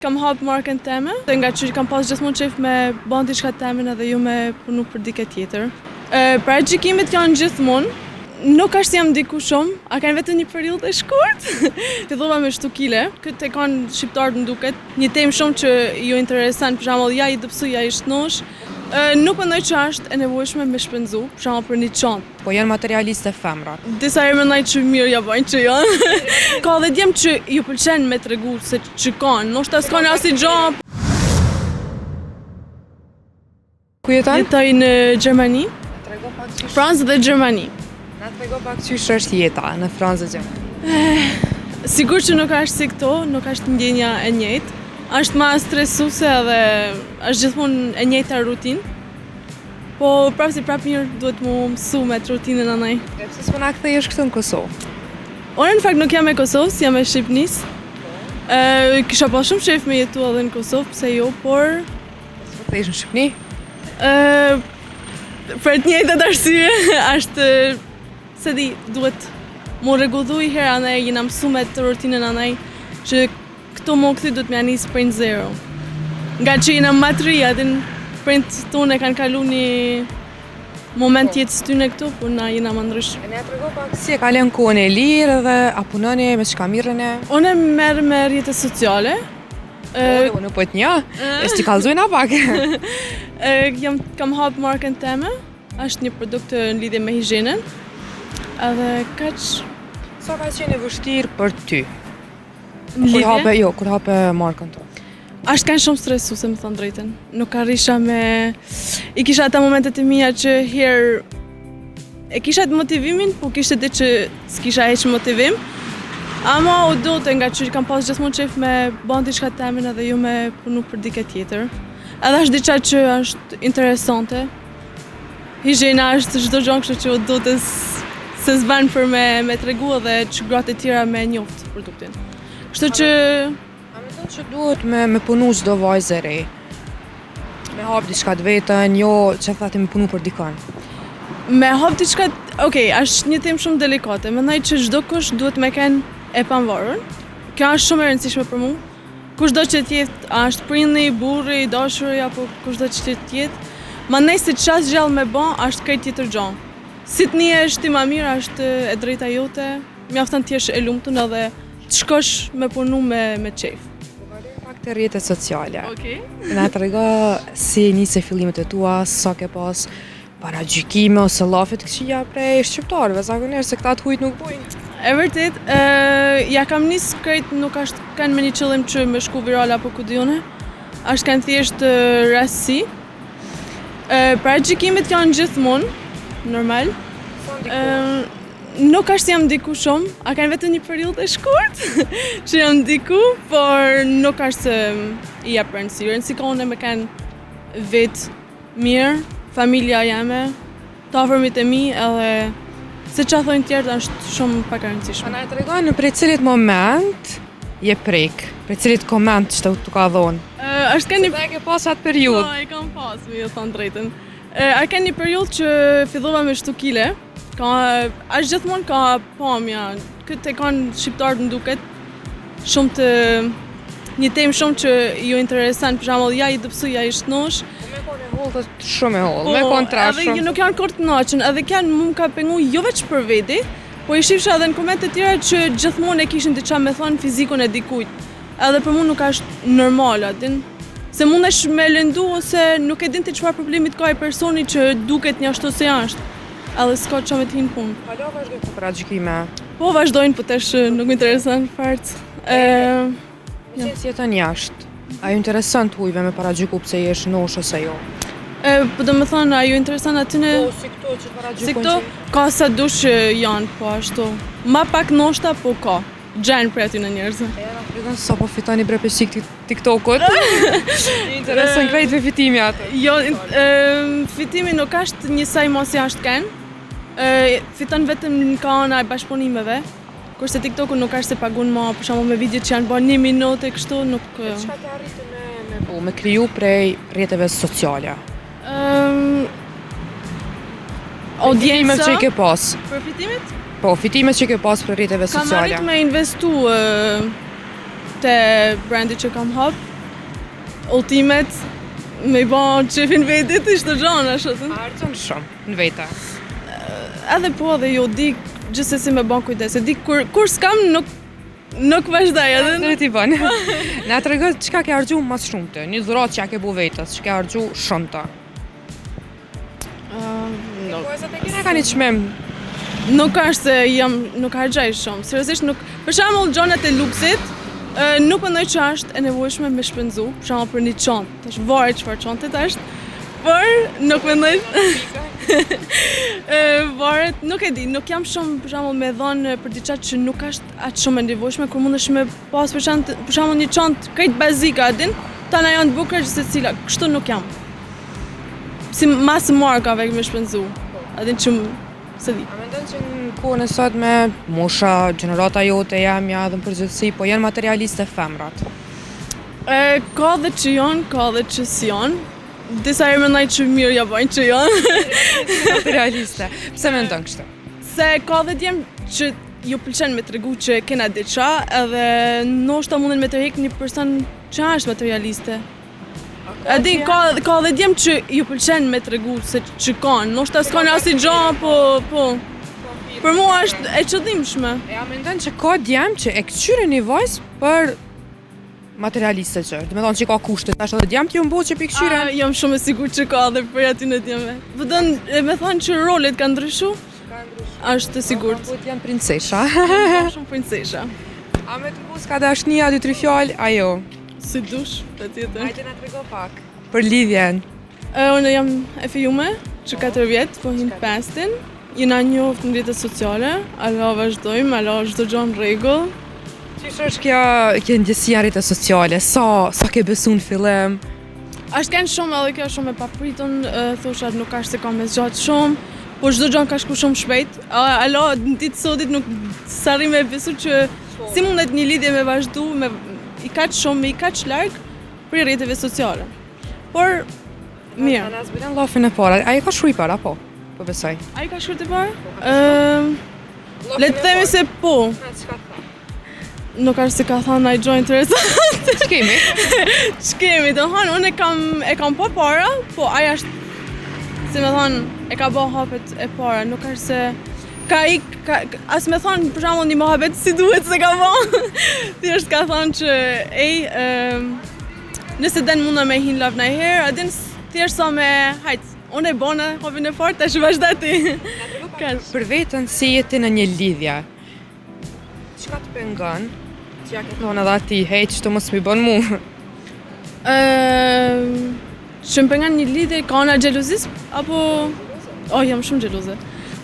Kam hapë markën teme, dhe nga që kam pas gjithmonë qef me bën diçka temen edhe ju me punu për dike tjetër. Pra gjikimit janë gjithmonë, nuk ashtë jam diku shumë, a kanë vetëm një periudhë e shkurt. Fillova me 7 kile, këtë e kanë shqiptarët m'duket, një temë shumë që ju interesan, për shembull ja i dëpsu, ja i shtnosh. Nuk mendoj që është e nevojshme me shpenzu, për shembull për një çantë. Po janë materialiste femra. Disa herë mendoj që mirë ja bajnë që janë. Ka dhe djemë që ju pëlqen me tregu se që kanë, ndoshta s'kanë asnjë gjë. Ku jeton? Jetoj në Gjermani, Francë dhe Gjermani. Na trego pak çysh është jeta në Francë dhe Gjermani. Sigur që nuk është si këto, nuk është ndjenja e njëjtë. Është ma stresuese dhe është gjithmonë e njëjta rutinë. Po prapë si prapë mirë duhet mu mësu me rutinën anaj. E pse s'po na kthehesh këtu në Kosovë? Unë në fakt nuk jam e Kosovës, jam e Shqipënisë. Kisha pas shumë qef me jetu edhe në Kosovë, pse jo, por S'po kthehesh në Shqipëni? Për të njëjtat arsye është se di duhet mu rregullu i herë anaj, jena mësu me të rutinën anaj që këto më këthi duhet me anis print zero. Nga që jena matria, din print tonë e kanë kalu një moment jetës tyne këtu, por na jena më ndrysh. E ne trego pak si e kalon kohën e lirë dhe a punoni me çka mirreni? Unë merr me rrjetet sociale. Unë po të një, e sti kallzojna pak. Kam hapë markën teme, është një produkt në lidhje me higjienën. Edhe kaq. Sa ka qenë e vështirë për ty? Kur hape markën tu. Ashtë kanë shumë stresuese, më thënë drejten. Nuk arrisha me... I kisha ata momentet e mia që herë... E kisha të motivimin, po kishte dhe që s'kisha heq motivim. Ama u dote nga që kam pas gjithmonë qef me bën diçka temen edhe ju me punu për dike tjetër. Edhe është diçka që është interesante. Higjiena është çdo gjë, kështu që u dote se s'ban për me tregu edhe që gratë e tjera me njoft produktin. Kështu që... A mendon që duhet me punu çdo vajzë e re? Me hap diçka të vetën, jo që thati me punu për dikon. Me hap diçka, okej, është një temë shumë delikate. Mendoj që çdo kush duhet me kenë e pavarur. Kjo është shumë e rëndësishme për mua. Kushdo që tjetë, a është prindi, burri, dashuri apo kushdo që tjetë, mandej se çfarë gjallë me bën është krejt tjetër gjë. Si të njihesh ti më mirë është e drejta jote, mjafton të jesh e lumtur edhe të shkosh me punu me qef. Pak të rrjetet sociale. Okej. Na trego si nisi fillimet e tua, sa ke pas paragjykime ose llafe të këqija prej shqiptarëve, zakonisht se këta të hujt nuk bojnë. E vërtet, ja kam nis krejt nuk është kanë me një qëllim që me shku viral apo ku diune. Është kanë thjesht rastësi. Paragjykimet janë gjithmonë, normal. Nuk është jam diku shumë, a kanë vetëm një periudhë e shkurt që jam diku, por nuk është se i jap rëndësi. Rëndësi ka unë me kanë vetë mirë, familja jame, të afërmit e mi, edhe se që thojnë tjertë është shumë pak e rëndësishme. Na tregon në prej cilit moment je prek, prej cilit koment që të ka dhonë. Është kanë një... Se ke pas atë periudhë. Po, e kam pas, me ju thonë drejtën. A kanë një periudhë që fillova me 7 kile, është gjithmonë ka pamja, këtë e kanë shqiptarët m'duket, shumë të... një temë shumë që ju interesan, për shembull ja i dëpsu, ja i shtnosh. Me konë e hullë të shumë e hullë, me konë trash shumë. Edhe nuk janë kur të knaqen, edhe kanë mu ka pengu jo veç për veti, po i shifsha edhe në komente tjera që gjithmonë e kishin diçka me thonë fizikun e dikujt. Edhe për mu nuk është normal, din. Se mundesh me lëndu ose nuk e din të çfarë problemit ka ai personi që duket një ashtu se është. Edhe s'ka që me t'hinë punë. Palo vazhdojnë për paragjykime? Po vazhdojnë, po tesh nuk më interesan fart. Nëse si jeton jashtë, a ju intereson të hujve me paragjyku pse jesh nosh ose jo? Po do me thonë, a ju interesan atyne... Po, si këto që paragjykojnë si këto, ka sa dush janë, po ashtu. Ma pak noshta, po ka. Gjenë për aty në njerëzë. Na tregon sa po fitoni bre peshik TikTokut. Intereson krejt me fitimi atë. Jo, fitimi nuk është njësaj mos jashtë kanë. Fiton vetëm ka ana e bashkëpunimeve. Kurse TikToku nuk është se pagun ma, për shembull me video që janë bërë 1 minutë kështu nuk... Çka ke arritur me kriju prej rrjeteve sociale? Audienca që i ke pas. për fitimet? Po, fitimet që ke pas për rrjeteve sociale. Kam arrit me investu te brandi që kam hap, ultimet, me i ba qefin vetit, ishte gjana, shëtën. Arëton shumë në vete. Edhe po edhe jo, di gjithsesi me ban kujdes, e di kur s'kam nuk vazhdaj edhe. Dhe ti bën. Na tregon çka ke harxhu më shumë të, një dhuratë që ke bu vetës, që ke harxhu shumë të. Nuk. Po sa të kena kanë çmim. Nuk është se nuk harxaj shumë, seriozisht nuk. Për shembull gjonat e luksit, nuk mendoj që është e nevojshme me shpenzu, për shembull për një çantë, tash varet çfarë çante është, por nuk mendoj. Varet, nuk e di, nuk jam shumë për shembull me dhënë për diçka që nuk është aq shumë e nevojshme, kur mundesh me pas për shembull një çantë krejt bazike, a din, tana janë të bukura që secila, kështu nuk jam. Si mas markave me shpenzu, a din që se di. A mendon që në kohën e sotme mosha, gjenerata jote jamja dhe në përgjithësi, po janë materialiste femrat? Ka dhe që janë, ka dhe që si janë. Disa herë mendoj që mirë ja bajnë që janë. Materialiste. Pse mendon kështu? Se ka dhe djemë që ju pëlqen me tregu që kena diçka, edhe ndoshta munden me tërheq një person që është materialiste. A di, ka dhe djemë që ju pëlqen me tregu se që kanë, ndoshta s'kanë asnjë gjë, po. Për mua është e çudimshme. A mendon që ka djemë që e kçyren një vajzë për materialiste që, dhe me thonë që ka kushtet, tash edhe djemë t'ju mbo që pi kçyren? Jam shumë e sigurt që ka dhe për aty në djemve. Vëdën, me thonë që rolet kanë ndryshu, është e sigurt. Po t'janë princesha. Shumë princesha. A me të mbus ka dashnia, 2-3 fjallë, ajo? Si dush, të tjetër. Hajde na trego pak. Për lidhjen. Unë jam e fijume, që 4 vjetë, po hinë 5-tin. Jena njoft në rrjetet sociale, alo vazhdojmë, alo çdo gjë në rregull. Çish është kjo ndjesia rrjetet sociale? Sa ke besu në fillim? Ashtë kanë shumë edhe kjo shumë e papritun, thoshat nuk është se ka me zgjatë shumë, po çdo gjë ka shku shumë shpejt. Alo, në ditë sotit nuk sarri me besu që si mundet një lidhje me vazhdu, i kaq shumë, i kaq larg për rrjeteve sociale. Por, mirë. Ana zbëden llafin e parë. Ai ka shkruaj para, po besoj. Ai ka shkruar të parë? Le të themi se po. Nuk është se ka thënë ai gjë interesante. Ç'kemi? Ç'kemi, do thonë unë e kam pa para, po ai është si me thonë e ka bë hapet e para, nuk është se as me thonë për shembull një mohabet si duhet se ka bë. Thjesht ka thonë që nëse den munda me hin laf në herë, a din thjesht sa me hajt, unë e bona hapin e fort tash vazhdo ti. Për veten si jeti në një lidhje. Çka të pengon? Që ja ke thonë edhe ati, hej, ç'to mos mi bën mu. Që më pengon një lidhje, ka ana xhelozis apo jam shumë xheloze.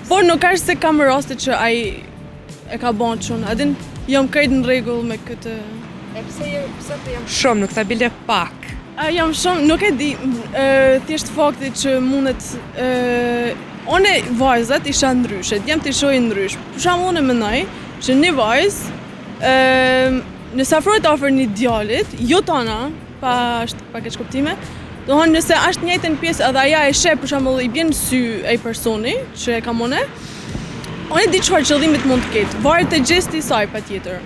Por nuk është se kam raste që ai e ka bën çun, a din, jam krejt në rregull me këtë. E pse të jam shumë, nuk ta bile pak. Jam shumë, nuk e di, thjesht fakti që mundet unë vajzat isha ndryshe, djemt i shohin ndrysh. Për shembull unë mendoj që një vajzë nëse afrohet afër një djalit, jo tana, pa keq kuptime, do thonë nëse është në njëjtën pjesë edhe aja e sheh për shembull i bjen sy ai personi që e ka unë di çfarë qëllimit mund të ketë. Varet te gjesti i saj patjetër.